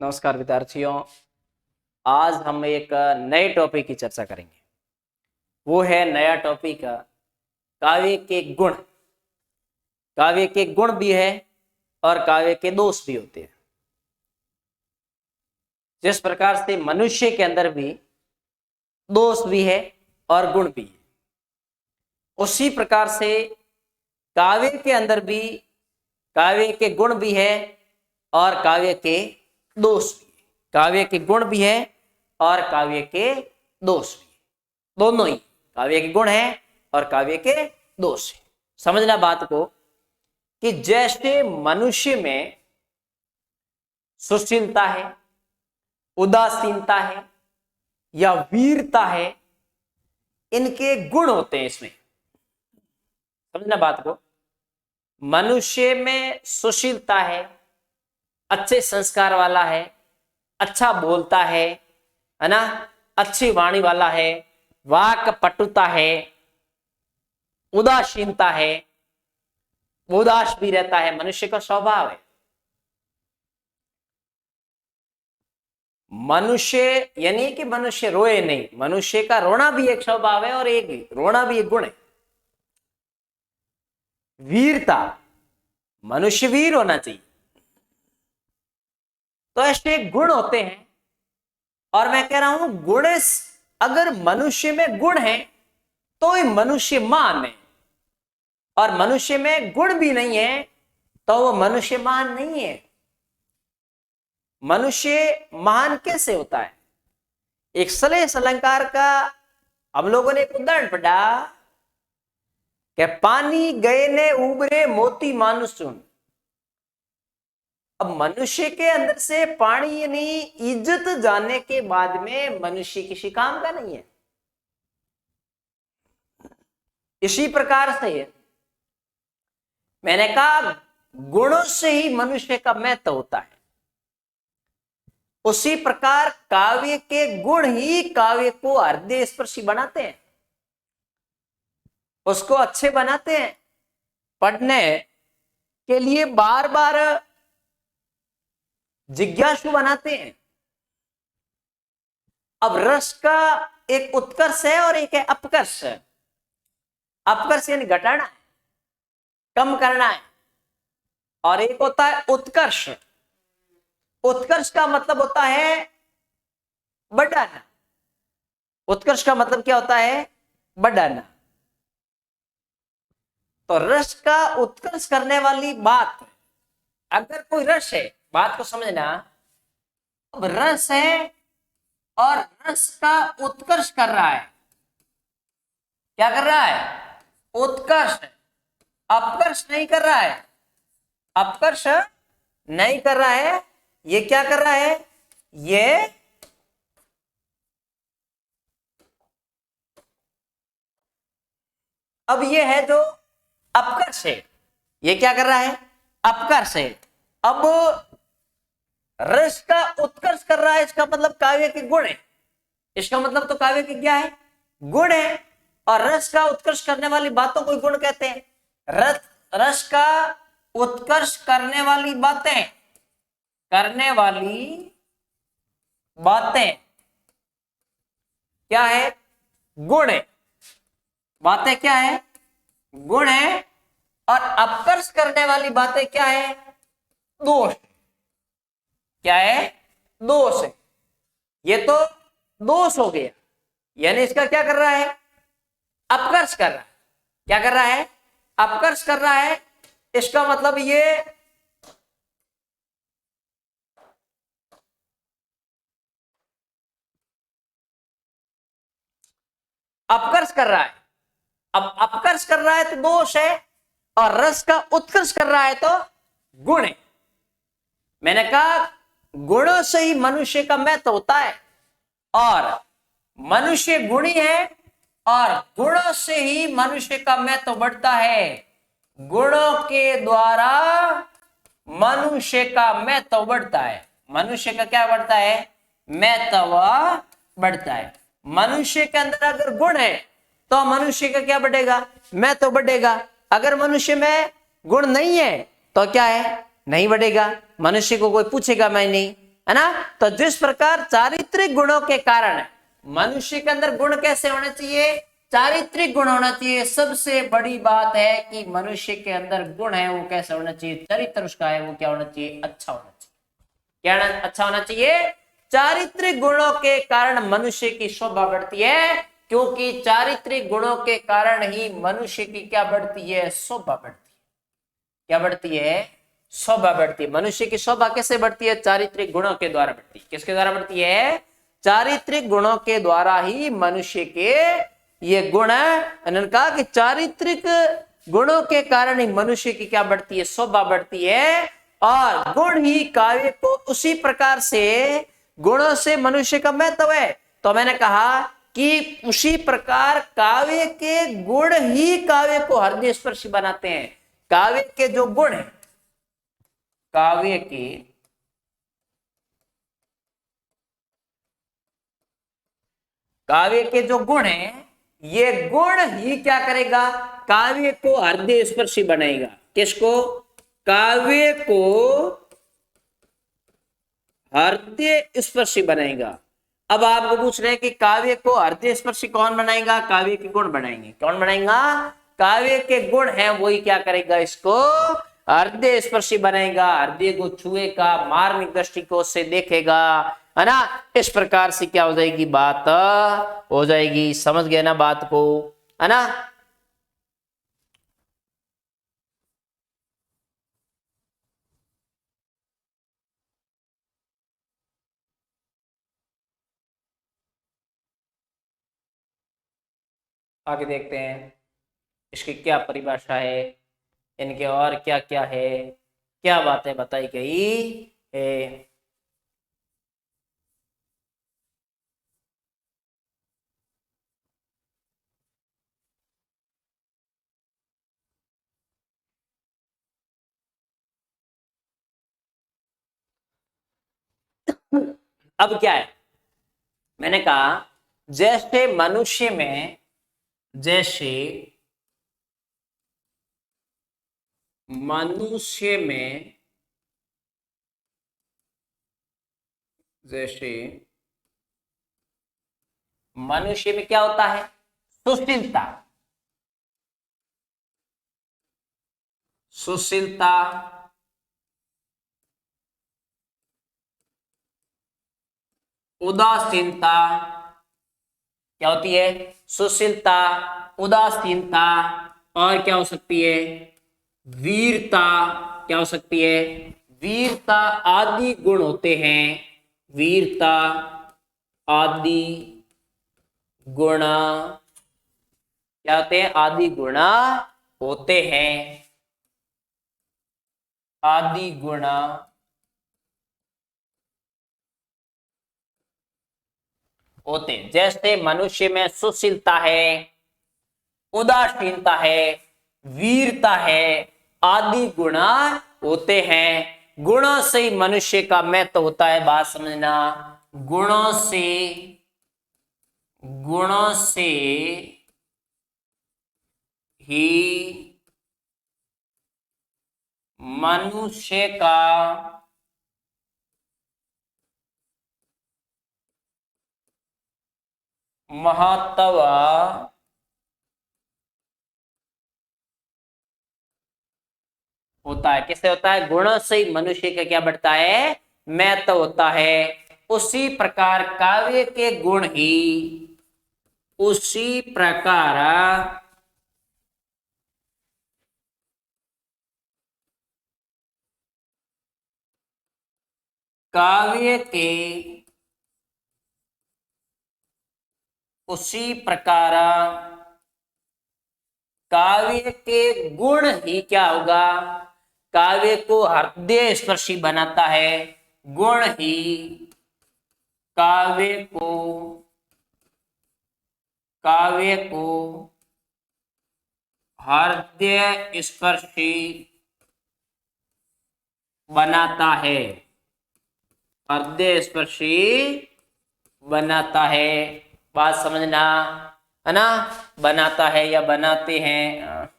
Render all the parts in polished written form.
नमस्कार विद्यार्थियों। आज हम एक नए टॉपिक की चर्चा करेंगे। वो है नया टॉपिक काव्य के गुण। काव्य के गुण भी है और काव्य के दोष भी होते हैं। जिस प्रकार से मनुष्य के अंदर भी दोष भी है और गुण भी है, उसी प्रकार से काव्य के अंदर भी काव्य के गुण भी है और काव्य के दोष भी है। काव्य के गुण भी है और काव्य के दोष भी है। दोनों ही काव्य के गुण है और काव्य के दोष है। समझना बात को कि जैसे मनुष्य में सुशीलता है, उदासीनता है या वीरता है, इनके गुण होते हैं। इसमें समझना बात को, मनुष्य में सुशीलता है, अच्छे संस्कार वाला है, अच्छा बोलता है ना, अच्छी वाणी वाला है, वाक पटुता है, उदासीनता है, उदास भी रहता है, मनुष्य का स्वभाव है। मनुष्य यानी कि मनुष्य रोए नहीं, मनुष्य का रोना भी एक स्वभाव है और एक रोना भी एक गुण है। वीरता, मनुष्य वीर होना चाहिए। तो ऐसे गुण होते हैं और मैं कह रहा हूं गुण, अगर मनुष्य में गुण है तो ये मनुष्य महान है, और मनुष्य में गुण भी नहीं है तो वो मनुष्य महान नहीं है। मनुष्य महान कैसे होता है? एक श्लेष अलंकार का हम लोगों ने एक उदाहरण पढ़ा कि पानी गए ने उबरे मोती मानुष चुन। अब मनुष्य के अंदर से पानी यानी इज्जत जाने के बाद में मनुष्य किसी काम का नहीं है। इसी प्रकार से मैंने कहा गुणों से ही मनुष्य का महत्व होता है। उसी प्रकार काव्य के गुण ही काव्य को हृदय स्पर्शी बनाते हैं, उसको अच्छे बनाते हैं, पढ़ने के लिए बार बार जिज्ञासु बनाते हैं। अब रस का एक उत्कर्ष है और एक है अपकर्ष। अपकर्ष यानी घटाना है, कम करना है, और एक होता है उत्कर्ष। उत्कर्ष का मतलब होता है बढ़ाना। उत्कर्ष का मतलब क्या होता है? बढ़ाना। तो रस का उत्कर्ष करने वाली बात, अगर कोई रस है, बात को समझना, अब रस है और रस का उत्कर्ष कर रहा है। क्या कर रहा है? उत्कर्ष। अपकर्ष नहीं कर रहा है, अपकर्ष नहीं कर रहा है। ये क्या कर रहा है? ये अब ये है जो अपकर्ष है, ये क्या कर रहा है? अपकर्ष है। अब रस का उत्कर्ष कर रहा है, इसका मतलब काव्य के गुण है। इसका मतलब तो काव्य के क्या है? गुण है। और रस का उत्कर्ष करने वाली बातों को गुण कहते हैं। रस का उत्कर्ष करने वाली बातें, करने वाली बातें क्या है? गुण है। बातें क्या है? गुण है। और अपकर्ष करने वाली बातें क्या है? दोष। क्या है? दोष है। ये तो दोष हो गया, यानी इसका क्या कर रहा है? अपकर्ष कर रहा है। क्या कर रहा है? अपकर्ष कर रहा है। इसका मतलब ये अपकर्ष कर रहा है। अब अपकर्ष कर रहा है तो दोष है, और रस का उत्कर्ष कर रहा है तो गुण है। मैंने कहा गुणों से ही मनुष्य का महत्व होता है, और मनुष्य गुणी है, और गुणों से ही मनुष्य का महत्व बढ़ता है। गुणों के द्वारा मनुष्य का महत्व बढ़ता है। मनुष्य का क्या बढ़ता है? महत्व बढ़ता है। मनुष्य के अंदर अगर गुण है तो मनुष्य का क्या बढ़ेगा? महत्व बढ़ेगा। अगर मनुष्य में गुण नहीं है तो क्या है? नहीं बढ़ेगा। मनुष्य को कोई पूछेगा मैं नहीं, है ना। तो जिस प्रकार चारित्रिक गुणों के कारण मनुष्य के अंदर गुण कैसे होने चाहिए, चारित्रिक गुण होना चाहिए। सबसे बड़ी बात है कि मनुष्य के अंदर गुण है वो कैसे होना चाहिए, चरित्र उसका है वो क्या होना चाहिए, अच्छा होना चाहिए। क्या अच्छा होना चाहिए, चारित्रिक गुणों के कारण मनुष्य की शोभा बढ़ती है, क्योंकि चारित्रिक गुणों के कारण ही मनुष्य की क्या बढ़ती है, शोभा बढ़ती है। क्या बढ़ती है, शोभा बढ़ती है। मनुष्य की शोभा कैसे बढ़ती है, चारित्रिक गुणों के द्वारा बढ़ती है। किसके द्वारा बढ़ती है, चारित्रिक गुणों के द्वारा ही मनुष्य के ये गुण है। उन्होंने कहा कि चारित्रिक गुणों के कारण ही मनुष्य की क्या बढ़ती है, शोभा बढ़ती है। और गुण ही काव्य को उसी प्रकार से, गुणों से मनुष्य का महत्व है। तो मैंने कहा कि उसी प्रकार काव्य के गुण ही काव्य को हृदय स्पर्शी बनाते हैं। काव्य के जो गुण है, काव्य के जो गुण है, ये गुण ही क्या करेगा, काव्य को हृदय स्पर्शी बनाएगा। किसको, काव्य को हृदय स्पर्शी बनाएगा। अब आपको पूछ रहे हैं कि काव्य को हृदय स्पर्शी कौन बनाएगा, काव्य के गुण बनाएंगे। कौन बनाएगा, काव्य के गुण है वही क्या करेगा, इसको हृदय स्पर्शी बनाएगा। हृदय को छुएगा, मार्मिक दृष्टिकोण से देखेगा, है ना। इस प्रकार से क्या हो जाएगी, बात हो जाएगी। समझ गए ना बात को, है ना। आगे देखते हैं इसकी क्या परिभाषा है, इनके और क्या क्या है, क्या बातें बताई गई है। अब क्या है, मैंने कहा जैसे मनुष्य में, जैसे मनुष्य में, जैसे मनुष्य में क्या होता है, सुशीलता, सुशीलता, उदासीनता, क्या होती है, सुशीलता, उदासीनता, और क्या हो सकती है, वीरता, क्या हो सकती है, वीरता आदि गुण होते हैं। वीरता आदि गुण क्या होते हैं, आदि गुण होते हैं, आदि गुण होते हैं। जैसे मनुष्य में सुशीलता है, उदासीनता है, वीरता है, आदि गुण होते हैं। गुणों से ही मनुष्य का महत्व होता है, बात समझना। गुणों से, गुणों से ही मनुष्य का महत्व होता है। किससे होता है, गुणों से ही मनुष्य का क्या बढ़ता है, महत्व होता है। उसी प्रकार काव्य के गुण ही, उसी प्रकार काव्य के, उसी प्रकार काव्य के गुण ही क्या होगा, काव्य को हृदय स्पर्शी बनाता है। गुण ही काव्य को, काव्य को हृदय स्पर्शी बनाता है, हृदय स्पर्शी बनाता है। बात समझना, है ना, बनाता है या बनाते हैं,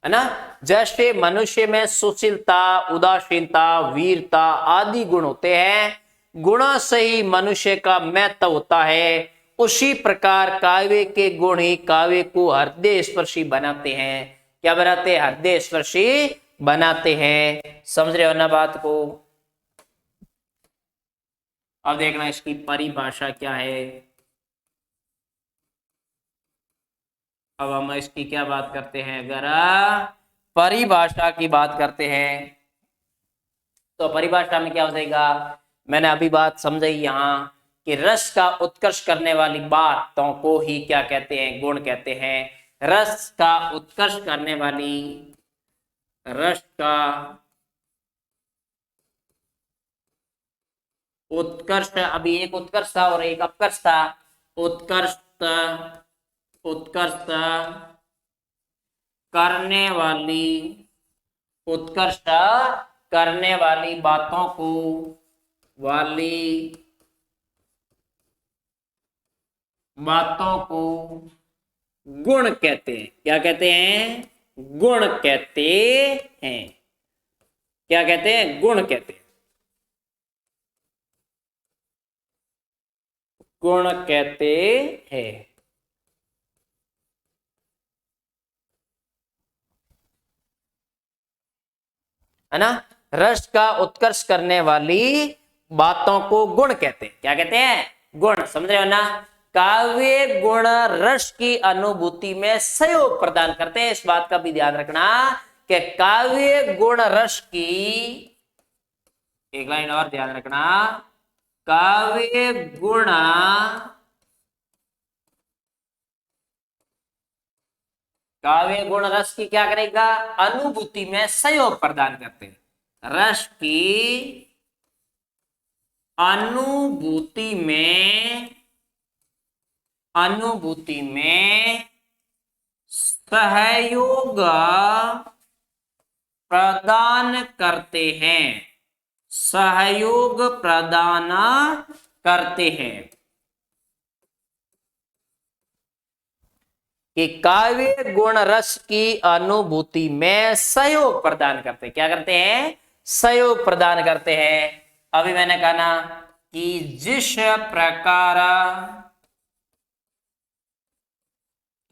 है ना। जैसे मनुष्य में सुशीलता, उदासीनता, वीरता आदि गुण होते हैं, गुणों से ही मनुष्य का महत्व होता है, उसी प्रकार काव्य के गुण ही काव्य को हृदय स्पर्शी बनाते हैं। क्या बनाते हैं? हृदय स्पर्शी बनाते हैं। समझ रहे हो ना बात को? अब देखना इसकी परिभाषा क्या है। अब हम इसकी क्या बात करते हैं? अगर परिभाषा की बात करते हैं तो परिभाषा में क्या हो जाएगा? मैंने अभी बात समझाई यहाँ कि रस का उत्कर्ष करने वाली बातों को ही क्या कहते हैं? गुण कहते हैं। रस का उत्कर्ष करने वाली, रस का उत्कर्ष, अभी एक उत्कर्ष था और एक अपकर्ष था। उत्कर्ष उत्कर्ष करने वाली, उत्कर्ष करने वाली बातों को, बातों को गुण कहते हैं। क्या कहते हैं? गुण कहते हैं। क्या कहते हैं? गुण कहते हैं। गुण कहते हैं, है ना? रस का उत्कर्ष करने वाली बातों को गुण कहते हैं। क्या कहते हैं? गुण। समझ रहे हो ना? काव्य गुण रस की अनुभूति में सहयोग प्रदान करते हैं। इस बात का भी ध्यान रखना कि काव्य गुण रस की, एक लाइन और ध्यान रखना, काव्य गुण रस की क्या करेगा? अनुभूति में सहयोग प्रदान करते हैं। रस की अनुभूति में सहयोग प्रदान करते हैं। सहयोग प्रदान करते हैं। कि काव्य गुण रस की अनुभूति में सहयोग प्रदान करते हैं। क्या करते हैं? सहयोग प्रदान करते हैं। अभी मैंने कहा ना कि जिस प्रकार,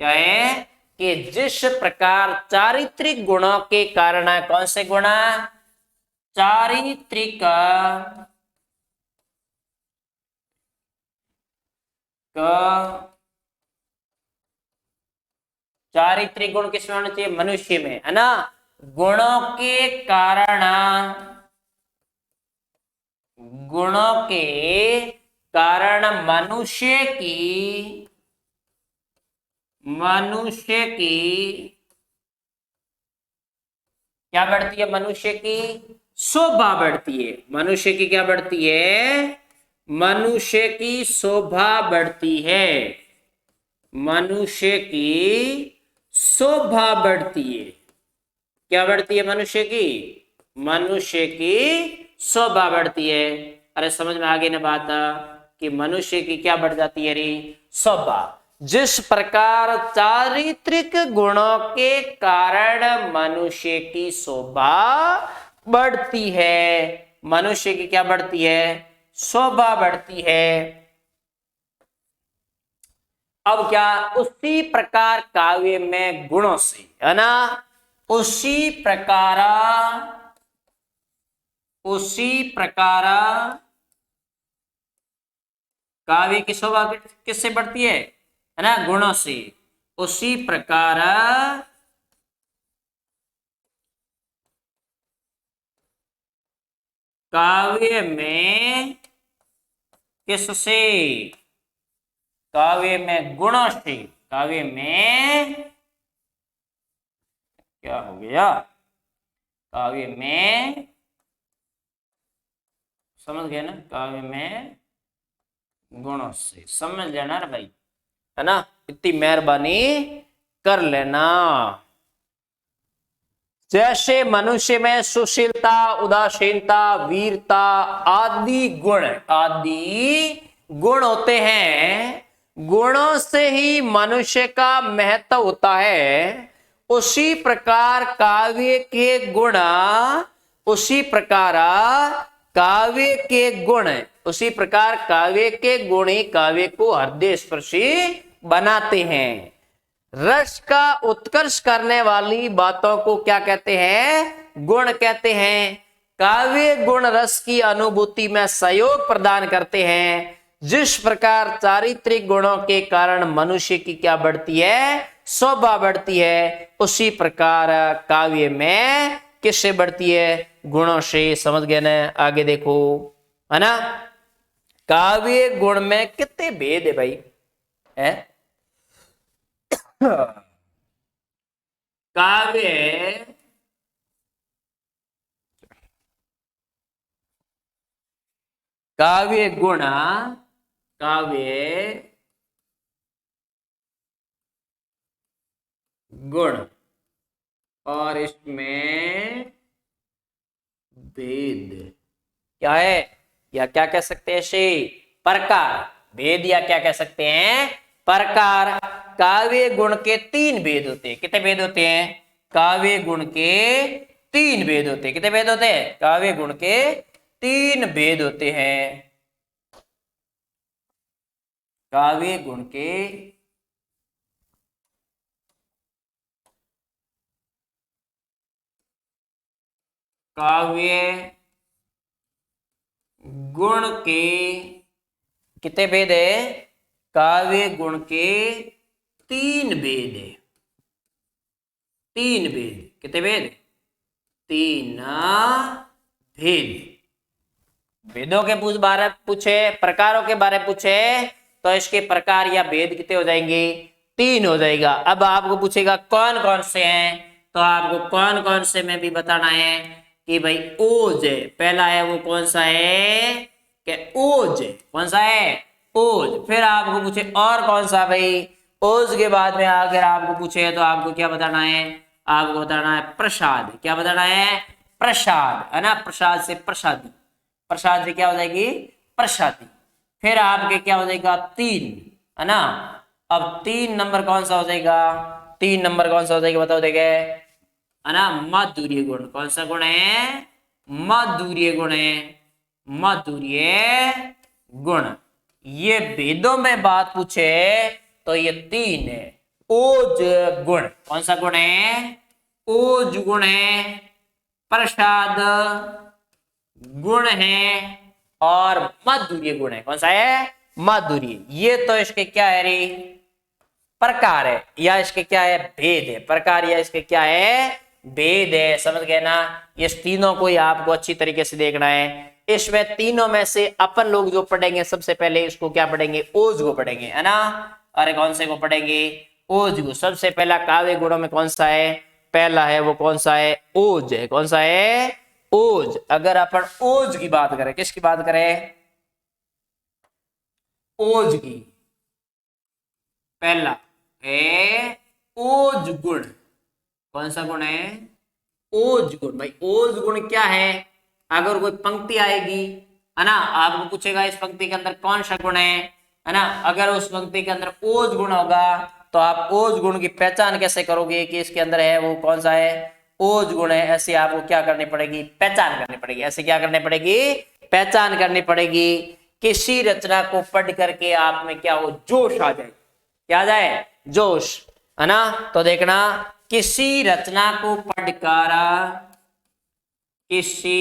क्या है कि जिस प्रकार चारित्रिक गुणों के कारण, कौन से गुण? चारित्रिक चारित्रिक गुण किसमें होना चाहिए? मनुष्य में, है ना? गुणों के कारण, गुणों के कारण मनुष्य की क्या बढ़ती है? मनुष्य की शोभा बढ़ती है। मनुष्य की क्या बढ़ती है? मनुष्य की शोभा बढ़ती है। मनुष्य की शोभा बढ़ती है। क्या बढ़ती है? मनुष्य की शोभा बढ़ती है। अरे समझ में आ गई ना बात कि मनुष्य की क्या बढ़ जाती है? रे शोभा। जिस प्रकार चारित्रिक गुणों के कारण मनुष्य की शोभा बढ़ती है, मनुष्य की क्या बढ़ती है? शोभा बढ़ती है। अब क्या? उसी प्रकार काव्य में गुणों से, है ना? उसी प्रकार काव्य की शोभा किससे बढ़ती है ना? गुणों से। उसी प्रकार काव्य में किससे? काव्य में गुणों से। काव्य में क्या हो गया? काव्य में, समझ गए ना? काव्य में गुणों से। समझ लेना रे भाई, है ना? इतनी मेहरबानी कर लेना। जैसे मनुष्य में सुशीलता, उदासीनता, वीरता आदि गुण होते हैं, गुणों से ही मनुष्य का महत्व होता है, उसी प्रकार काव्य के गुण, उसी प्रकार काव्य के गुण, उसी प्रकार काव्य के गुण ही काव्य को हृदय स्पर्शी बनाते हैं। रस का उत्कर्ष करने वाली बातों को क्या कहते हैं? गुण कहते हैं। काव्य गुण रस की अनुभूति में सहयोग प्रदान करते हैं। जिस प्रकार चारित्रिक गुणों के कारण मनुष्य की क्या बढ़ती है? शोभा बढ़ती है, उसी प्रकार काव्य में किससे बढ़ती है? गुणों से। समझ गए ना? आगे देखो, है ना। काव्य गुण में कितने भेद है भाई? है काव्य काव्य गुण, काव्य गुण और इसमें भेद क्या है, या क्या कह सकते हैं इसे? प्रकार। भेद या क्या कह सकते हैं? प्रकार। काव्य गुण के 3 भेद होते हैं। कितने भेद होते हैं? काव्य गुण के 3 भेद होते हैं। कितने भेद होते हैं? काव्य गुण के 3 भेद होते हैं। काव्य गुण के काव्य गुण के कितने भेद है? काव्य गुण के 3 भेद है। 3 भेद। कितने भेद? 3 भेद। भेदों के बारे पूछे, प्रकारों के बारे पूछे तो इसके प्रकार या भेद कितने हो जाएंगे? 3 हो जाएगा। अब आपको पूछेगा कौन कौन से हैं, तो आपको कौन कौन से में भी बताना है कि भाई ओज है। पहला है वो कौन सा है? कि ओज है। कौन सा है? ओज। फिर आपको पूछे और कौन सा भाई? ओज के बाद में अगर आपको पूछे तो आपको क्या बताना है? आपको बताना है प्रसाद। क्या बताना है? प्रसाद, है ना। प्रसाद से प्रसादी, प्रसाद से क्या हो जाएगी? प्रसादी। फिर आपके क्या हो जाएगा? 3, है ना। अब 3 नंबर कौन सा हो जाएगा? 3 नंबर कौन सा हो जाएगा? बताओ देखे, है ना। माधुर्य गुण। कौन सा गुण है? माधुर्य गुण है। माधुर्य गुण। ये भेदों में बात पूछे तो ये 3 है। ओज गुण। कौन सा गुण है? ओज गुण है, प्रसाद गुण है और माधुर्य गुण है। कौन सा है? माधुर्य। ये तो इसके क्या है रे? प्रकार है, या इसके क्या है? भेद है। प्रकार या इसके क्या है? भेद है। समझ गए ना? ये तीनों को ही आपको अच्छी तरीके से देखना है। इसमें तीनों में से अपन लोग जो पढ़ेंगे सबसे पहले इसको क्या पढ़ेंगे? ओज को पढ़ेंगे, है ना। अरे कौन से को पढ़ेंगे? ओज को। सबसे पहला काव्य गुणों में कौन सा है? पहला है वो कौन सा है? ओज है। कौन सा है? ओज। अगर अपन ओज की बात करें, किसकी बात करें? ओज की। पहला है ओज गुण। कौन सा गुण है? ओज गुण। भाई ओज गुण क्या है? अगर कोई पंक्ति आएगी, है ना, आपको पूछेगा इस पंक्ति के अंदर कौन सा गुण है ना। अगर उस पंक्ति के अंदर ओज गुण होगा तो आप ओज गुण की पहचान कैसे करोगे कि इसके अंदर है वो कौन सा है? ओज गुण है। ऐसे आपको क्या करनी पड़ेगी? पहचान करनी पड़ेगी। ऐसे क्या करनी पड़ेगी? पहचान करनी पढ़ेगी। किसी रचना को पढ़ करके आप में क्या हो? जोश आ जाए। क्या आ जाए? जोश, है ना। तो देखना, किसी रचना को पढ़कर, किसी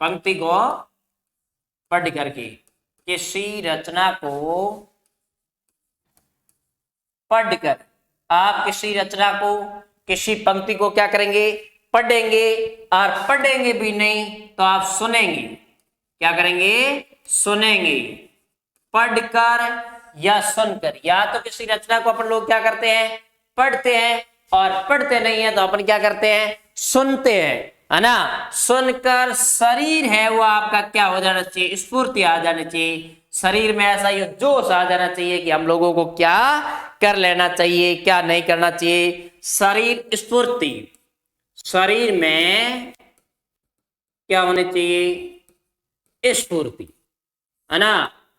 पंक्ति को पढ़ करके, किसी रचना को पढ़कर आप किसी रचना को, किसी पंक्ति को क्या करेंगे? पढ़ेंगे। और पढ़ेंगे भी नहीं तो आप सुनेंगे। क्या करेंगे? सुनेंगे। पढ़कर या सुनकर। या तो किसी रचना को अपन लोग क्या करते हैं? पढ़ते हैं। और पढ़ते नहीं है तो अपन क्या करते हैं? सुनते हैं, है ना। सुनकर शरीर है वो आपका क्या हो जाना चाहिए? स्फूर्ति आ जानी चाहिए। शरीर में ऐसा ये जोश आ जाना चाहिए कि हम लोगों को क्या कर लेना चाहिए, क्या नहीं करना चाहिए। शरीर स्फूर्ति। शरीर में क्या होनी चाहिए? स्फूर्ति, है ना।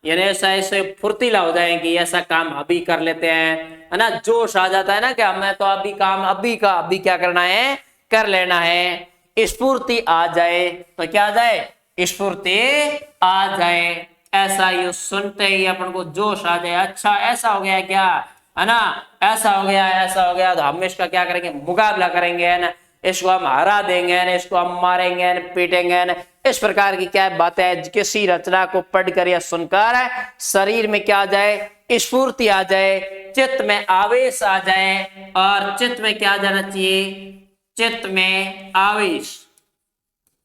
यानी ऐसा ऐसे फुर्तीला हो जाए कि ऐसा काम अभी कर लेते हैं, है ना, जोश आ जाता है ना कि हमें तो अभी काम अभी का अभी क्या करना है, कर लेना है। स्फूर्ति आ जाए तो क्या आ जाए, स्फूर्ति आ जाए। ऐसा ये सुनते ही अपन को जोश आ जाए, अच्छा ऐसा हो गया क्या, है ना, ऐसा हो गया, ऐसा हो गया, तो हम इसका क्या करेंगे, मुकाबला करेंगे, है ना, इसको हम हरा देंगे ना, इसको हम मारेंगे ना, पीटेंगे ना। इस प्रकार की क्या बातें है, किसी रचना को पढ़कर या सुनकर शरीर में क्या आ जाए, स्फूर्ति आ जाए, चित्त में आवेश आ जाए। और चित्त में क्या आ जाना चाहिए, चित्त में आवेश,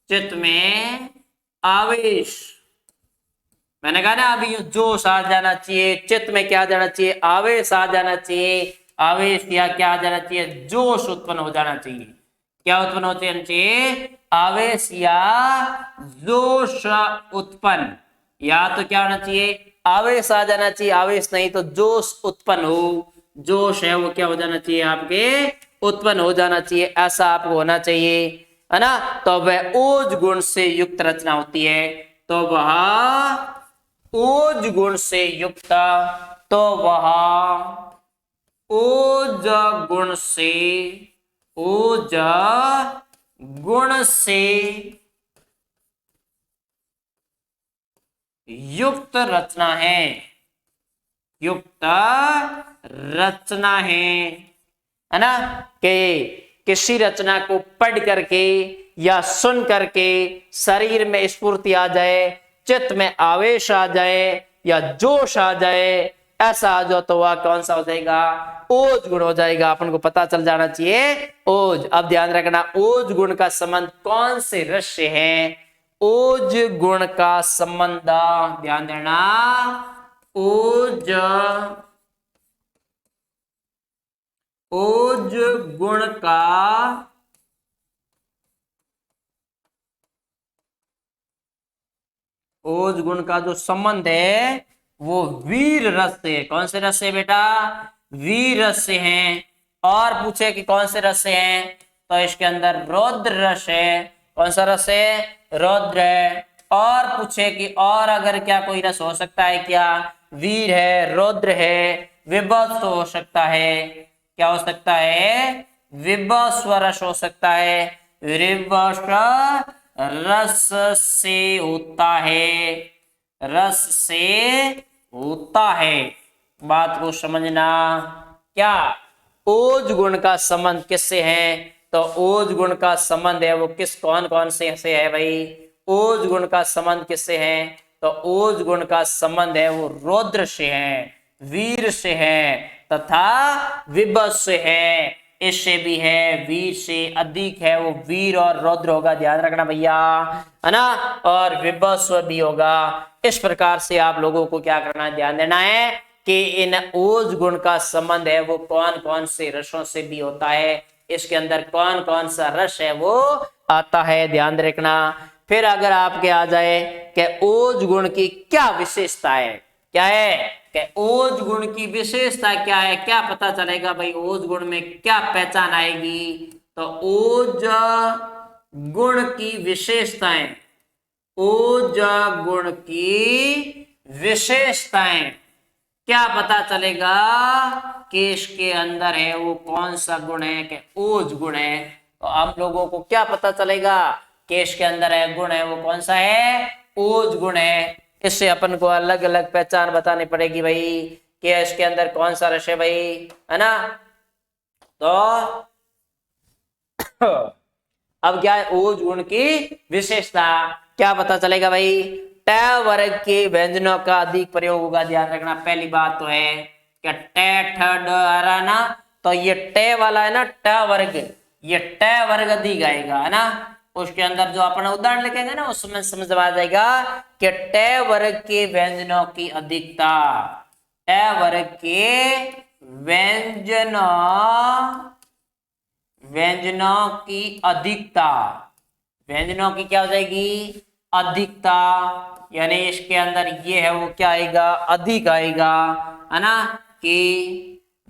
चित्त में आवेश। मैंने कहा ना अभी जोश आ जाना चाहिए, चित्त में क्या आ जाना चाहिए, आवेश आ जाना चाहिए। आवेश या क्या आ जाना चाहिए, जोश उत्पन्न हो जाना चाहिए। क्या उत्पन्न हो जाना चाहिए, आवेश या जोश उत्पन्न। या तो क्या होना चाहिए, आवेश आ जाना चाहिए, आवेश नहीं तो जोश उत्पन्न हो। जोश है वो क्या हो जाना चाहिए, आपके उत्पन्न हो जाना चाहिए, ऐसा आपको होना चाहिए, है ना। तो वह ओज गुण से युक्त रचना होती है, तो वह ओज गुण से युक्त, तो वह ओज गुण से, ओज गुण से युक्त रचना है, युक्त रचना है ना। कि किसी रचना को पढ़ करके या सुन करके शरीर में स्फूर्ति आ जाए, चित्त में आवेश आ जाए या जोश आ जाए, ऐसा आ जाओ तो वह कौन सा हो जाएगा, ओज गुण हो जाएगा। अपन को पता चल जाना चाहिए ओज। अब ध्यान रखना, ओज गुण का संबंध कौन से रस से है, ओज गुण का संबंध, ध्यान देना, ओज गुण का ओज गुण का जो संबंध है वो वीर रस से। कौन से रस से बेटा, वीर रस से हैं। और पूछे कि कौन से रस से हैं, तो इसके अंदर रौद्र रस है। कौन सा रस है, रौद्र है। और पूछे कि और अगर क्या कोई रस हो सकता है क्या, वीर है, रौद्र है, विभत्स हो सकता है। क्या हो सकता है, विभस्व रस हो सकता है। विभस्व रस से होता है, रस से होता है। बात को समझना। क्या ओज गुण का संबंध किससे है, तो ओज गुण का संबंध है वो किस कौन कौन से है भाई, ओज गुण का संबंध किससे है, तो ओज गुण का संबंध है वो रौद्र से है, वीर से है तथा विभस से है। इससे भी है, वीर से अधिक है वो वीर और रौद्र होगा, ध्यान रखना भैया, है ना। और विभस्व भी होगा। इस प्रकार से आप लोगों को क्या करना है, ध्यान देना है कि इन ओज गुण का संबंध है वो कौन कौन से रसों से भी होता है, इसके अंदर कौन कौन सा रस है वो आता है, ध्यान रखना। फिर अगर आपके आ जाए कि ओज गुण की क्या विशेषता है, क्या है कि ओज गुण की विशेषता क्या है, क्या पता चलेगा भाई ओज गुण में क्या पहचान आएगी, तो ओज गुण की विशेषताएं, ओज गुण की विशेषताएं क्या पता चलेगा कि इसके अंदर है वो कौन सा गुण है, कि ओज गुण है। तो आप लोगों को क्या पता चलेगा कि इसके अंदर है गुण है वो कौन सा है, ओज गुण है। इससे अपन को अलग अलग पहचान बतानी पड़ेगी भाई कि इसके अंदर कौन सा रस है भाई, है ना। तो अब क्या है, ओज गुण की विशेषता क्या पता चलेगा भाई, ट वर्ग के व्यंजनों का अधिक प्रयोग होगा, ध्यान रखना। पहली बात तो है कि ट ठ ड आ ना, तो ये ट वाला है ना, ट वर्ग, ये ट वर्ग अधिक आएगा, है ना। उसके अंदर जो अपन उदाहरण लिखेंगे ना उसमें समझ आ जाएगा कि ट वर्ग के व्यंजनों की अधिकता, ट वर्ग के व्यंजनों की अधिकता, व्यंजनों की क्या हो जाएगी, अधिकता। यानी इसके अंदर ये है वो क्या आएगा, अधिक आएगा, है ना। कि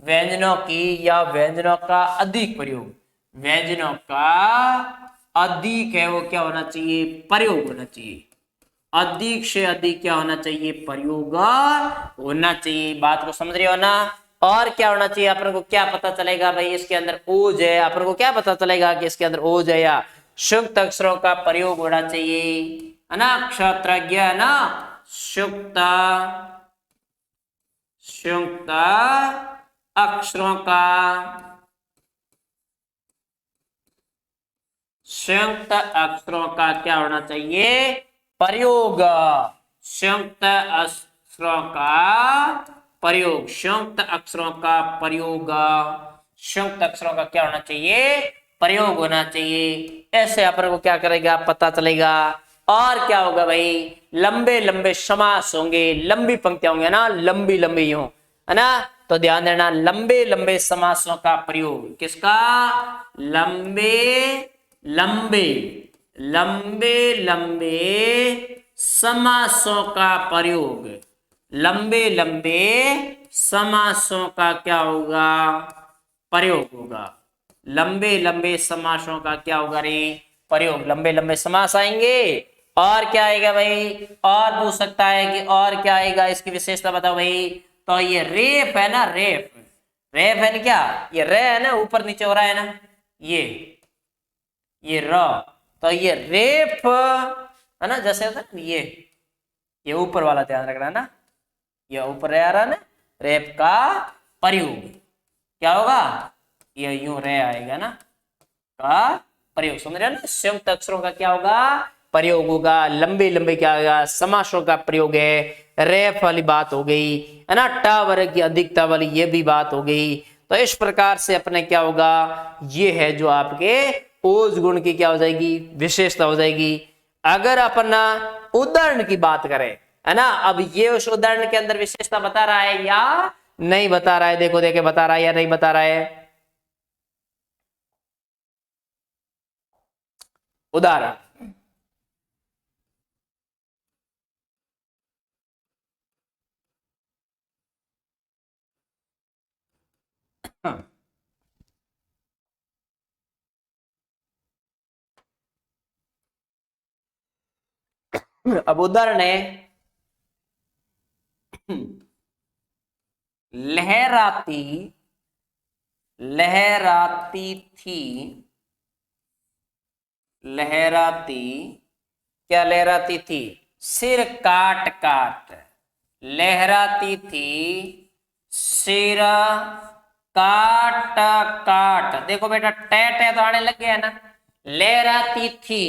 व्यंजनों की या व्यंजनों का अधिक प्रयोग, व्यंजनों का अधिक है वो क्या होना चाहिए, प्रयोग होना चाहिए, अधिक से अधिक क्या होना चाहिए, प्रयोग होना चाहिए। बात को समझ रहे हो ना। और क्या होना चाहिए, अपन को क्या पता चलेगा भाई, इसके अंदर ओज है, अपन को क्या पता चलेगा कि इसके अंदर ओज है या सुक्त अक्षरों का प्रयोग होना चाहिए, है ना। क्षत्रज्ञ है ना, सुक्त सुक्त अक्षरों का, संयुक्त अक्षरों का क्या होना चाहिए, प्रयोग। संयुक्त अक्षरों का प्रयोग, संयुक्त अक्षरों का प्रयोग, संयुक्त अक्षरों का क्या होना चाहिए, प्रयोग होना चाहिए। ऐसे अपन को क्या करेगा, पता चलेगा। और क्या होगा भाई, लंबे लंबे समास होंगे, लंबी पंक्तियां होंगे ना, लंबी लंबी यूं, है ना। तो ध्यान देना, लंबे लंबे समासों का प्रयोग, किसका, लंबे लंबे लंबे लंबे समासों का प्रयोग, लंबे लंबे समासों का क्या होगा, प्रयोग होगा। लंबे लंबे समासों का क्या होगा रे, प्रयोग। लंबे लंबे समास आएंगे। और क्या आएगा भाई, और पूछ सकता है कि और क्या आएगा, इसकी विशेषता बताओ भाई। तो ये रेफ है ना, रेफ, रेफ है ना, क्या ये रे है ना, ऊपर नीचे हो रहा है ना, ये र, तो ये रेफ है ना, जैसे होता है ना, ये ऊपर वाला ध्यान रखना ना, ये ऊपर रह आ रहा ना, रेफ का प्रयोग क्या होगा, ये यूं रे आएगा ना, का प्रयोग। समझ रहे हो ना, संयुक्त अक्षरों का क्या होगा, प्रयोग होगा। लंबे लंबे क्या होगा, समासों का प्रयोग है। रेफ वाली बात हो गई, है ना। टा वर्ग की अधिकता वाली ये भी बात हो गई। तो इस प्रकार से अपने क्या होगा, ये है जो आपके ओज गुण की क्या हो जाएगी, विशेषता हो जाएगी। अगर अपना उदाहरण की बात करें, है ना, अब ये उस उदाहरण के अंदर विशेषता बता रहा है या नहीं बता रहा है, देखो देखे बता रहा है या नहीं बता रहा है। उदाहरण, अब उदाहरण है, लहराती, लहराती थी, लहराती, क्या लहराती थी, सिर काट काट, लहराती थी सिर काट काट। देखो बेटा, टे टे तो आने लग गया ना, लहराती थी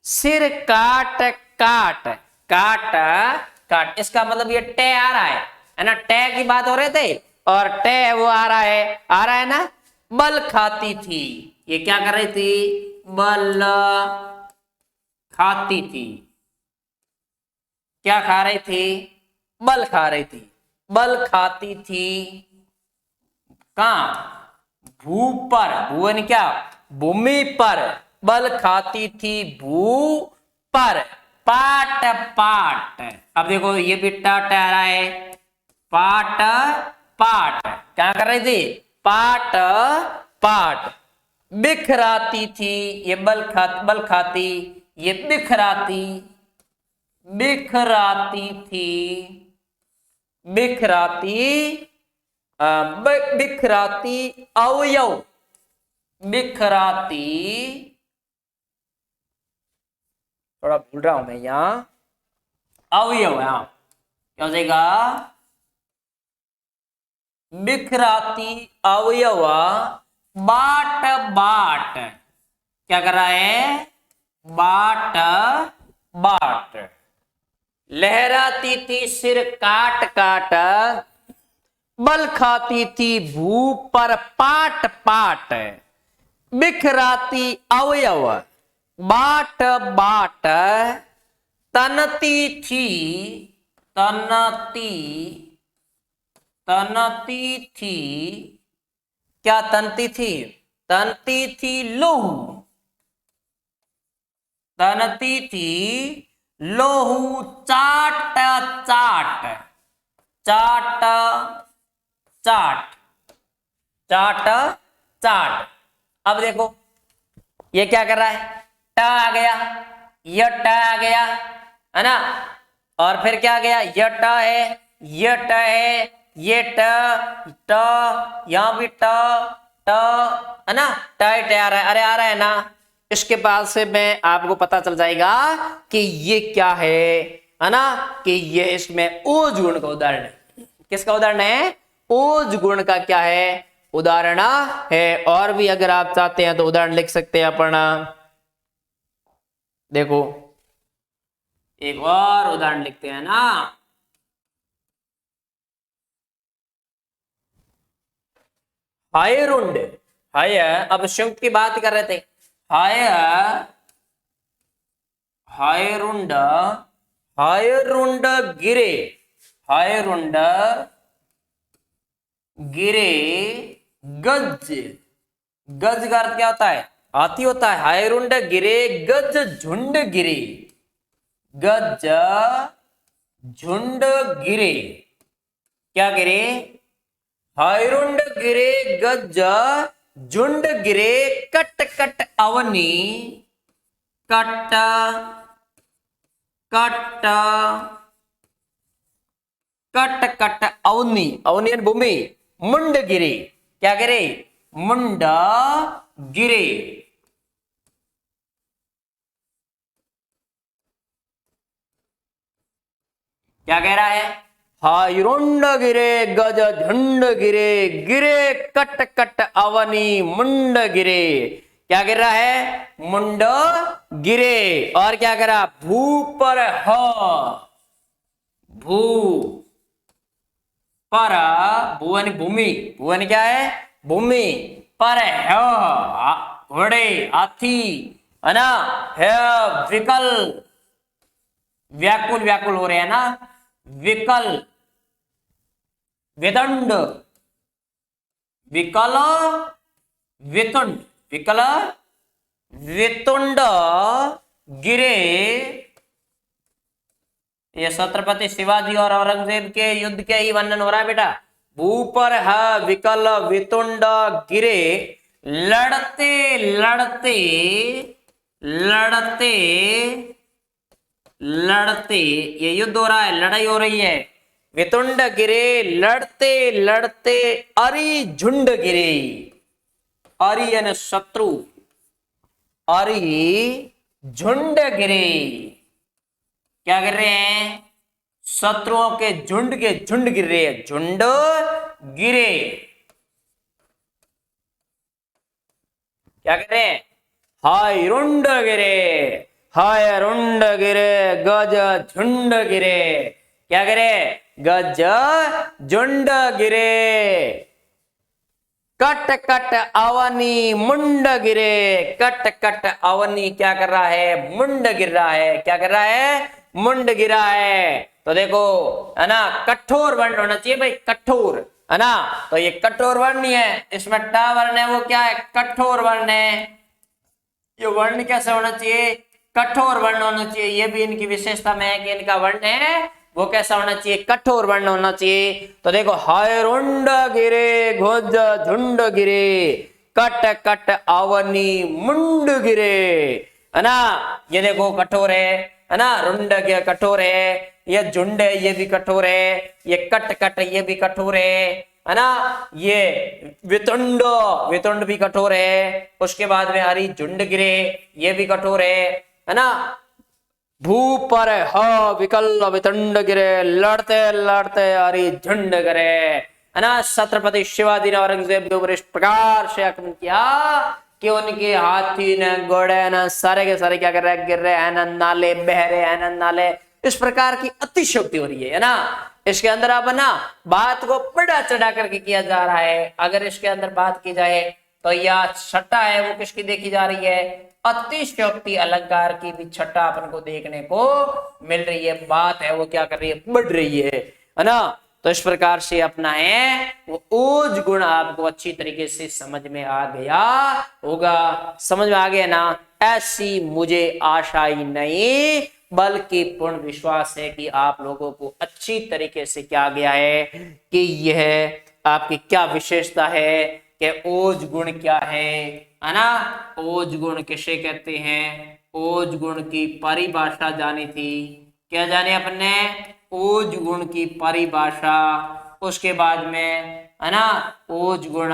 सिर काट काट, काट काट, इसका मतलब ये टे आ रहा है ना, टे की बात हो रहे थे, और टे वो आ रहा है ना। बल खाती थी, ये क्या कर रही थी, बल खाती थी, क्या खा रही थी, बल खा रही थी, बल खाती थी, कहां, भू पर, भुवन क्या, भूमि पर, बल खाती थी भू पर, पाट पाट। अब देखो ये भी टट आ रहा है, पाट पाट, क्या कर रही थी, पाट पाट। बिखराती थी, ये बल खाती, ये बिखराती, बिखराती थी, बिखराती, बिखराती अवयव, बिखराती, थोड़ा भूल रहा हूं मैं यहां, अवयव, यहां क्या हो जाएगा, बिखराती अवयव, बाट बाट, क्या कर रहा है, बाट बाट। लहराती थी सिर काट काट, बल खाती थी भू पर पाट पाट, बिखराती अवयव बाट बाट, तनती थी, तनती, तनती थी, क्या तनती थी, तनती थी लोहू, तनती थी लोहू चाट चाट, चाट चाट, चाट चाट। अब देखो ये क्या कर रहा है, ट आ गया, यह ट आ गया, है ना। और फिर क्या गया, ये ट है, ये ट है, ये ट ट, यहां भी ट ट, है ना, टाइट आ रहा है, अरे आ रहा है ना। इसके बाद से मैं आपको पता चल जाएगा कि ये क्या है ना, कि ये इसमें ओज गुण का उदाहरण है। किसका उदाहरण है, ओज गुण का क्या है, उदाहरण है। और भी अगर आप चाहते हैं तो उदाहरण लिख सकते हैं अपन। देखो एक और उदाहरण लिखते हैं ना। हायरुंड, हाय, अब संयुक्त की बात कर रहे थे। हाय, हायरुंड, हायरुंड गिरे, हायरुंड गिरे गज, गज का अर्थ क्या होता है, हाथी होता है। हायरुंड गिरे गज झुंड गिरे, गज झुंड गिरे, क्या गिरे, हायरुंड गिरे गज झुंड गिरे, कट कट अवनी, कट कट कट कट अवनी, अवनी भूमि, मुंड गिरे, क्या गिरे, मुंड गिरे। क्या कह रहा है, हायरुंड गिरे गज झुंड गिरे, गिरे कट कट अवनी मुंड गिरे। क्या गिर रहा है, मुंड गिरे। और क्या करा, भू पर ह, भू पर, भुवन भूमि, भुवन क्या है, भूमि, पर है घोड़े, हाथी, है ना, है विकल, व्याकुल, व्याकुल हो रहे हैं ना, विकल, विदंड, विकल, वितुंड, विकल वितुंड गिरे। ये छत्रपति शिवाजी और औरंगजेब के युद्ध के ही वर्णन हो रहा है बेटा। भूपर है विकल वितुंड गिरे, लड़ते लड़ते लड़ते लड़ते, ये युद्ध हो रहा है, लड़ाई हो रही है। वितुंड गिरे लड़ते लड़ते, अरि झुंड गिरे, अरि यानी शत्रु, अरि झुंड गिरे। क्या गिर रहे हैं, शत्रुओं के झुंड गिर रहे हैं, झुंड गिरे। क्या गिर रहे हैं, हायरुंड गिरे, हायरुंड गिरे गज झुंड गिरे। क्या गिरे, गज झुंड गिरे, कट कट अवनी मुंड गिरे, कट कट अवनी क्या कर रहा है, मुंड गिर रहा है। क्या कर रहा है, मुंड गिरा है। तो देखो है ना, कठोर वर्ण होना चाहिए भाई, कठोर, है ना। तो ये कठोर वर्ण ही है, इसमें ट वर्ण है, वो क्या है, कठोर वर्ण है। ये वर्ण कैसे होना चाहिए, कठोर वर्ण होना चाहिए। ये भी इनकी विशेषता में है कि इनका वर्ण है वो कैसा होना चाहिए, कठोर वर्ण होना चाहिए। तो देखो, हायरुंड गिरे घोज झुंड गिरे, कट कट अवनी मुंड गिरे, है ना। ये देखो कठोर है ना, रुंड कठोर है, ये झुंड है ये भी कठोर है, ये कट कट ये भी कठोर है ना। ये वितुंड, वितुंड भी कठोर है। उसके बाद में हरी झुंड गिरे, ये भी कठोर है ना। भू पर ह विकल वितुंड गिरे, लड़ते लड़ते हरी झुंड गिरे, है ना। छत्रपति शिवाजी ने औरंगजेब के ऊपर इस प्रकार से आक्रमण किया कि उनके हाथी ने घोड़े ने सारे के सारे क्या कर रहे हैं, गिर रहे हैं ना, नाले बह रहे हैं ना, नाले। इस प्रकार की अतिशयोक्ति हो रही है ना। इसके अंदर अब ना बात को बड़ा चढ़ा करके किया जा रहा है। अगर इसके अंदर बात की जाए तो यह छठा है वो किसकी देखी जा रही है, अतिशयोक्ति अलंकार की भी छठा अपन को देखने को मिल रही है। बात है वो क्या कर रही है, बढ़ रही है ना। तो इस प्रकार से अपना है वो ओज गुण आपको अच्छी तरीके से समझ में आ गया होगा। समझ में आ गया ना, ऐसी मुझे आशा ही नहीं बल्कि पूर्ण विश्वास है कि आप लोगों को अच्छी तरीके से क्या गया है कि यह आपकी क्या विशेषता है कि ओज गुण क्या है ना। ओज गुण किसे कहते हैं, ओज गुण की परिभाषा जानी थी, क्या जाने अपने ओज गुण की परिभाषा, उसके बाद में है ना ओज गुण,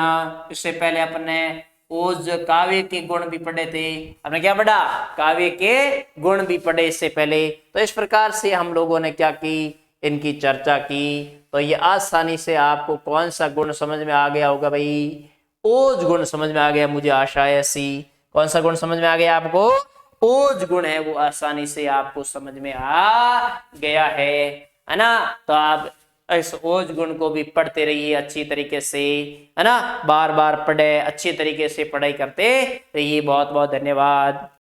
इससे पहले अपने ओज काव्य के गुण भी पढ़े थे। हमने क्या पढ़ा, काव्य के गुण भी पढ़े इससे पहले। तो इस प्रकार से हम लोगों ने क्या की, इनकी चर्चा की। तो ये आसानी से आपको कौन सा गुण समझ में आ गया होगा भाई, ओज गुण समझ में आ गया, मुझे आशा है ऐसी। कौन सा गुण समझ में आ गया आपको, ओज गुण है, वो आसानी से आपको समझ में आ गया है ना। तो आप इस ओज गुण को भी पढ़ते रहिए अच्छी तरीके से, है ना, बार बार पढ़े, अच्छी तरीके से पढ़ाई करते रहिए। बहुत बहुत धन्यवाद।